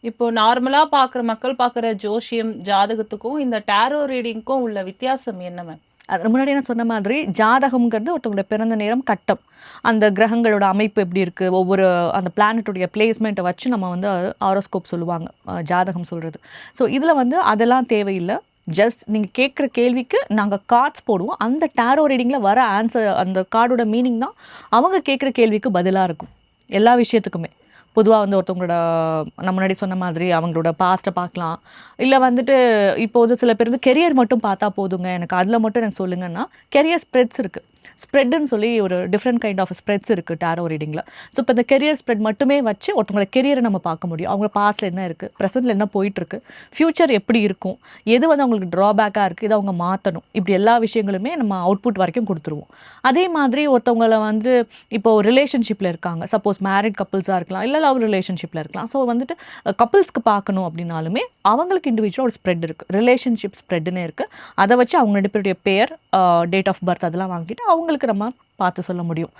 இப்போ நார்மலா பார்க்குற மக்கள் பார்க்குற ஜோசியம், ஜாதகத்துக்கும் இந்த டாரோ ரீடிங்க்கும் உள்ள வித்தியாசம் என்ன மேம்? அது முன்னாடி நான் சொன்ன மாதிரி ஜாதகம்ங்கிறது ஒருத்தவங்களோட பிறந்த நேரம், கட்டம். அந்த கிரகங்களோட அமைப்பு எப்படி இருக்கு, ஒவ்வொரு அந்த பிளானட்டுடைய பிளேஸ்மெண்ட்டை வச்சு நம்ம வந்து ஹாரோஸ்கோப் சொல்லுவாங்க, ஜாதகம் சொல்றது. ஸோ இதில் வந்து அதெல்லாம் தேவையில்லை. ஜஸ்ட் நீங்கள் கேட்குற கேள்விக்கு நாங்கள் கார்ட்ஸ் போடுவோம். அந்த டாரோ ரீடிங்கில் வர ஆன்சர், அந்த கார்டோட மீனிங் தான் அவங்க கேட்குற கேள்விக்கு பதிலாக இருக்கும் எல்லா விஷயத்துக்குமே. பொதுவாக வந்து ஒருத்தவங்களோட, நான் முன்னாடி சொன்ன மாதிரி அவங்களோட பாஸ்ட்டை பார்க்கலாம். இல்லை வந்துட்டு இப்போ வந்து சில பேர் வந்து கெரியர் மட்டும் பார்த்தா போதுங்க, எனக்கு அதில் மட்டும் எனக்கு சொல்லுங்கன்னா, கெரியர் ஸ்ப்ரெட்ஸ் இருக்குது. ஸ்ப்ரெட்டுன்னு சொல்லி ஒரு டிஃப்ரெண்ட் கைண்ட் ஆஃப் ஸ்ப்ரெட்ஸ் இருக்குது டாரோ ரீடிங்கில். ஸோ இப்போ இந்த கெரியர் ஸ்ப்ரெட் மட்டுமே வச்சு ஒருத்தவங்களோட கெரியரை நம்ம பார்க்க முடியும். அவங்க பாஸ்ட்டில் என்ன இருக்குது, ப்ரெசென்ட்டில் என்ன போயிட்டுருக்கு, ஃப்யூச்சர் எப்படி இருக்கும், எது வந்து அவங்களுக்கு ட்ராபேக்காக இருக்குது, இதை அவங்க மாற்றணும், இப்படி எல்லா விஷயங்களுமே நம்ம அவுட்புட் வரைக்கும் கொடுத்துருவோம். அதே மாதிரி ஒருத்தவங்களை வந்து இப்போ ரிலேஷன்ஷிப்பில் இருக்காங்க, சப்போஸ் மேரிட் கப்புள்ஸாக இருக்கலாம், இல்லை லவ் ரிலேஷன்ஷிப்பில் இருக்கலாம். ஸோ வந்துட்டு கப்புள்ஸ்க்கு பார்க்கணும் அப்படின்னாலுமே அவங்களுக்கு இண்டிவிஜுவலாக ஒரு ஸ்ப்ரெட் இருக்குது, ரிலேஷன்ஷிப் ஸ்ப்ரெட்னு இருக்குது. அதை வச்சு அவங்க ரெண்டு பேருடைய பேர், டேட் ஆஃப் பர்த் அதெல்லாம் வாங்கிட்டு அவங்களுக்கு நம்ம பார்த்து சொல்ல முடியும்.